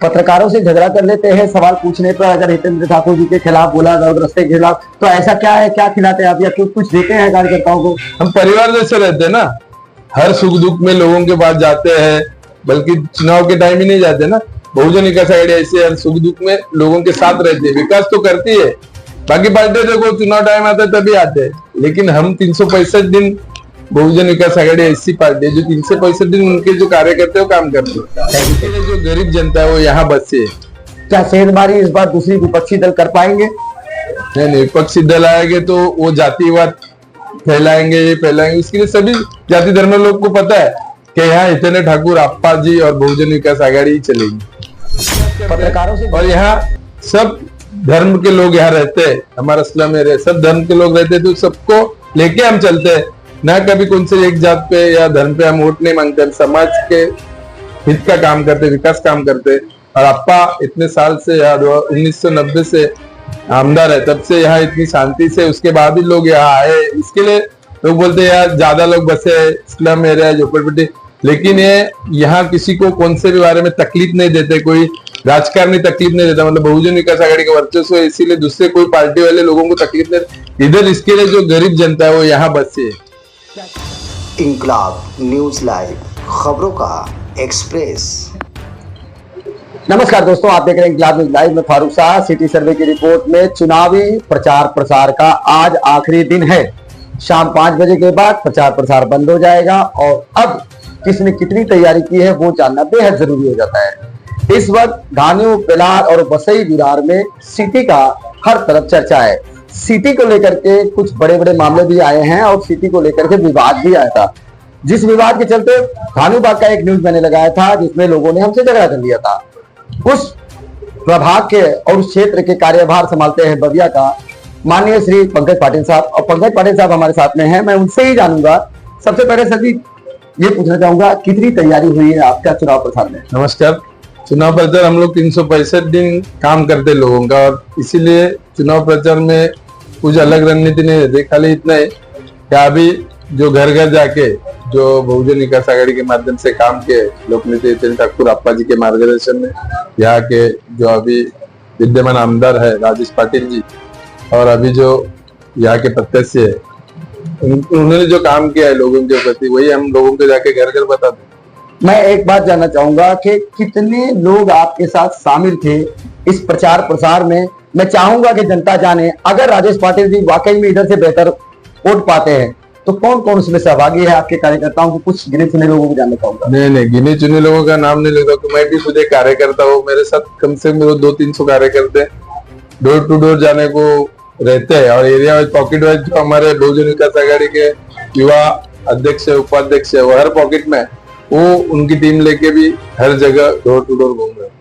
पत्रकारों से झगड़ा कर लेते हैं, सवाल पूछने पर अगर हितेंद्र ठाकुर जी के खिलाफ बोला जबरदस्ती के खिलाफ, तो ऐसा क्या है, क्या खिलाते हैं आप या कुछ देते हैं कार्यकर्ताओं को? हम परिवार जैसे रहते हैं ना, हर सुख दुख में लोगों के पास जाते हैं, बल्कि चुनाव के टाइम ही नहीं जाते ना। बहुजन विकास आघाड़ी ऐसे हर सुख दुख में लोगों के साथ रहती है, विकास तो करती है। बाकी पार्टी देखो चुनाव टाइम आता है तभी आते हैं, लेकिन हम 365 दिन बहुजन विकास आघाड़ी ऐसी पार्टी है जो 365 दिन उनके जो कार्यकर्ता है वो काम करते हैं। जो गरीब जनता है वो यहाँ बसे है। क्या सेंधमारी इस बार दूसरी विपक्षी दल कर पाएंगे? नहीं, विपक्षी दल आएंगे तो वो जातिवाद फैलाएंगे, ये फैलाएंगे। इसके लिए सभी जाति धर्म लोग को पता है कि यहाँ हितेंद्र ठाकुर, अप्पा जी और बहुजन विकास आघाड़ी ही चलेगी। पत्रकारों से और यहाँ सब धर्म के लोग यहाँ रहते हैं, हमारा स्लम एरिया सब धर्म के लोग रहते हैं, तो सबको लेके हम चलते हैं ना। कभी कौन से एक जात पे या धर्म पे हम वोट नहीं मांगते, समाज के हित का काम करते, विकास काम करते। और अप्पा इतने साल से 1990 से आमदार है, तब से यहाँ इतनी शांति से, उसके बाद ही लोग यहाँ आए। इसके लिए लोग बोलते हैं यार ज्यादा लोग बसे है, स्लम एरिया, झोपड़पट्टी, लेकिन ये यहाँ किसी को कौन से भी बारे में तकलीफ नहीं देते, कोई राजकारणी तकलीफ नहीं देता। मतलब बहुजन विकास आघाड़ी का वर्चस्व है, इसीलिए दूसरे कोई पार्टी वाले लोगों को तकलीफ नहीं इधर। इसके लिए जो गरीब जनता है वो यहाँ बसे है। इंकलाब न्यूज लाइव, खबरों का एक्सप्रेस। नमस्कार दोस्तों, आप देख रहे हैं इंकलाब न्यूज लाइव में फारूक शाह। सिटी सर्वे की रिपोर्ट में चुनावी प्रचार प्रसार का आज आखिरी दिन है। शाम 5 बजे के बाद प्रचार प्रसार बंद हो जाएगा और अब किसने कितनी तैयारी की है वो जानना बेहद जरूरी हो जाता है। इस वक्त धानु, बेलार और बसई विरार में सिटी का हर तरफ चर्चा है। सिटी को लेकर के कुछ बड़े बड़े मामले भी आए हैं और सिटी को लेकर के विवाद भी आया था, जिस विवाद के चलते धानुबाग का एक न्यूज मैंने लगाया था जिसमें लोगों ने हमसे झगड़ा कर लिया था। उस प्रभाग के और उस क्षेत्र के कार्यभार संभालते हैं बविया का माननीय श्री पंकज पाटिल साहब, और पंकज पाटिल साहब हमारे साथ में हैं। मैं उनसे ही जानूंगा। सबसे पहले सर जी ये पूछना चाहूंगा, कितनी तैयारी हुई है आपका चुनाव प्रचार में? नमस्कार। चुनाव प्रचार हम लोग 365 दिन काम करते लोगों का, और इसीलिए चुनाव प्रचार में कुछ अलग रणनीति नहीं रहती। खाली इतना है कि अभी जो घर घर जाके जो बहुजन विकास आघाड़ी के माध्यम से काम किए लोकनेता हितेंद्र ठाकुर अप्पा जी के मार्गदर्शन में, यहाँ के जो अभी विद्यमान आमदार है राजेश पाटिल जी, और अभी जो यहाँ के प्रत्याशी है, उन्होंने जो काम किया है लोगों के प्रति, वही हम लोगों को जाके घर घर बताते हैं। मैं एक बात जानना चाहूंगा कि कितने लोग आपके साथ शामिल थे इस प्रचार प्रसार में? मैं चाहूंगा कि जनता जाने, अगर राजेश पाटिल जी वाकई में इधर से बेहतर वोट पाते हैं तो कौन कौन उसमें सहभागी है आपके कार्यकर्ताओं को? कुछ गिने चुने लोगों को जानना चाहूंगा। नहीं, गिने चुने लोगों का नाम नहीं लेता, मैं भी खुद एक कार्यकर्ता हूँ। मेरे साथ कम से कम 200-300 कार्यकर्ते डोर टू डोर जाने को रहते हैं, और एरिया वाइज, पॉकेट वाइज जो हमारे बहुजन विकास आघाड़ी के युवा अध्यक्ष है, उपाध्यक्ष है, वो हर पॉकेट में वो उनकी टीम लेके भी हर जगह डोर टू डोर घूम रहे हैं।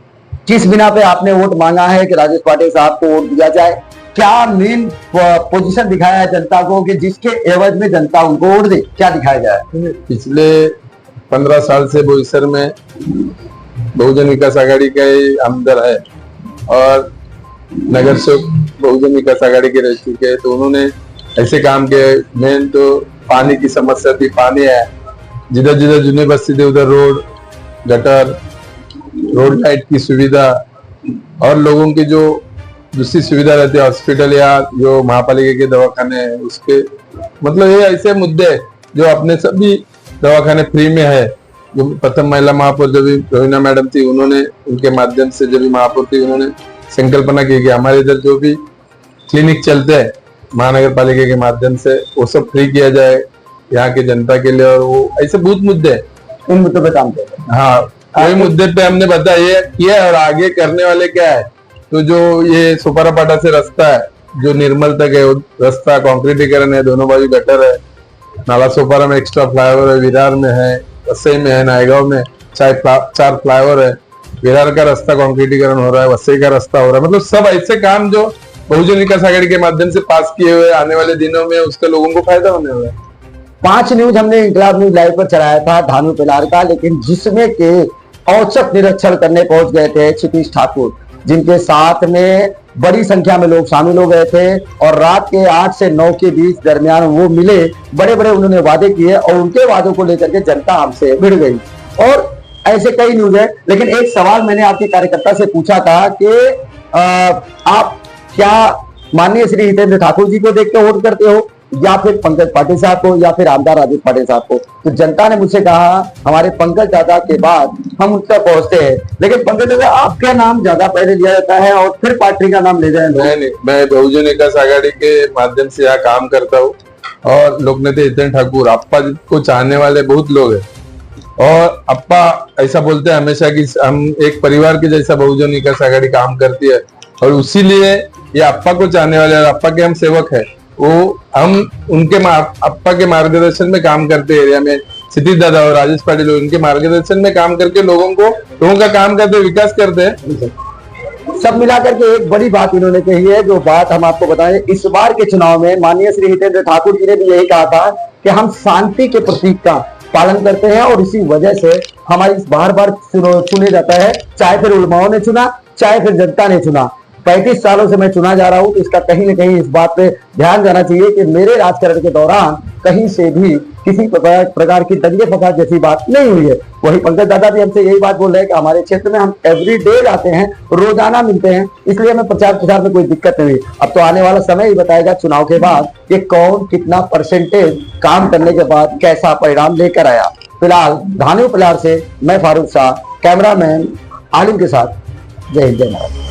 किस बिना पे आपने वोट मांगा है कि राजेश पाटिल साहब को वोट दिया जाए? क्या मेन पोजीशन दिखाया है जनता को कि जिसके एवज में जनता उनको वोट दे? क्या दिखाया जाए? पिछले 15 साल से बोईसर में बहुजन विकास आघाड़ी का ही आमदार है और नगर सेवक बहुजन विकास आघाड़ी के रह चुके हैं, तो उन्होंने ऐसे काम किए। मेन तो पानी की समस्या थी, पानी है जिधर जिधर जूनी बस्ती थी उधर रोड, गटर, रोड लाइट की सुविधा, और लोगों की जो दूसरी सुविधा रहती है, हॉस्पिटल या जो महापालिका के दवाखाने हैं उसके, मतलब ये ऐसे मुद्दे जो अपने सभी दवाखाने फ्री में है। जो प्रथम महिला महापौर जब रोहिना मैडम थी, उन्होंने उनके माध्यम से जब महापौर थी, उन्होंने संकल्पना की कि हमारे इधर जो भी क्लिनिक चलते हैं महानगर पालिका के माध्यम से वो सब फ्री किया जाए यहाँ के जनता के लिए। और वो ऐसे बहुत मुद्दे उन मुद्दों पे काम करते हैं। हाँ, वही मुद्दे पे हमने बताया किया, और आगे करने वाले क्या है। तो जो ये सुपारापाटा से रास्ता है जो निर्मल तक है, रास्ता कॉन्क्रीटीकरण है, दोनों बाजू गटर है, नाला सोपारा में एक्स्ट्रा फ्लाईओवर है, विरार में है, वसई में है, नायगांव में 4 फ्लाईओवर है, विरार का रास्ता कॉन्क्रीटीकरण हो रहा है, वसई का रास्ता हो रहा है। मतलब सब ऐसे काम जो बहुजन विकास आघाड़ी के माध्यम से पास किए हुए, आने वाले दिनों में उसका लोगों को फायदा होने वाला है। 5 न्यूज हमने इंकलाब न्यूज लाइव पर चलाया था धानु बेलार का, लेकिन जिसमें के औचक निरीक्षण करने पहुंच गए थे क्षितिज ठाकुर, जिनके साथ में बड़ी संख्या में लोग शामिल हो गए थे और रात के 8 से 9 के बीच दरमियान वो मिले। बड़े बड़े उन्होंने वादे किए और उनके वादों को लेकर के जनता हमसे भिड़ गई और ऐसे कई न्यूज है। लेकिन एक सवाल मैंने आपके कार्यकर्ता से पूछा था कि आप क्या माननीय श्री हितेंद्र ठाकुर जी को देख के वोट करते हो या फिर पंकज पाटिल साहब को या फिर आमदार राजू पाटिल साहब को? तो जनता ने मुझसे कहा हमारे पंकज दादा के बाद हम उन तक पहुंचते हैं। लेकिन पंकज दादा आपका नाम ज्यादा पहले लिया जाता है और फिर पार्टी का नाम ले जाए। मैं बहुजन विकास आघाड़ी के माध्यम से यहाँ काम करता हूँ और लोकनेता हितेंद्र ठाकुर अप्पा को चाहने वाले बहुत लोग हैं और अप्पा ऐसा बोलते हैं हमेशा कि हम एक परिवार के जैसा बहुजन विकास आघाड़ी काम करती है और उसीलिए ये अप्पा को चाहने वाले और अप्पा के हम सेवक है। वो हम उनके अप्पा के मार्गदर्शन में काम करते एरिया में क्षितिज दादा और राजेश पाटिल उनके मार्गदर्शन में काम करके लोगों का काम करते विकास करते हैं। सब मिलाकर के एक बड़ी बात इन्होंने कही है, जो बात हम आपको बताएं, इस बार के चुनाव में माननीय श्री हितेंद्र ठाकुर जी ने भी यही कहा था कि हम शांति के प्रतीक का पालन करते हैं और इसी वजह से हमारी बार बार चुने जाता है, चाहे फिर उलमाओं ने चुना चाहे फिर जनता ने चुना। 35 सालों से मैं चुना जा रहा हूं, तो इसका कहीं न कहीं इस बात पे ध्यान जाना चाहिए कि मेरे राजकारण के दौरान कहीं से भी किसी प्रकार की दंगे फसाद जैसी बात नहीं हुई है। वही पंकज दादा भी हमसे यही बात बोल रहे हैं कि हमारे क्षेत्र में हम एवरीडे जाते हैं, रोजाना मिलते हैं, इसलिए हमें प्रचार प्रसार में कोई दिक्कत नहीं हुई। अब तो आने वाला समय ही बताएगा चुनाव के बाद कि कौन कितना परसेंटेज काम करने के बाद कैसा परिणाम लेकर आया। फिलहाल धानी उपलार से मैं फारूक शाह, कैमरामैन आलिम के साथ, जय हिंद जय भारत।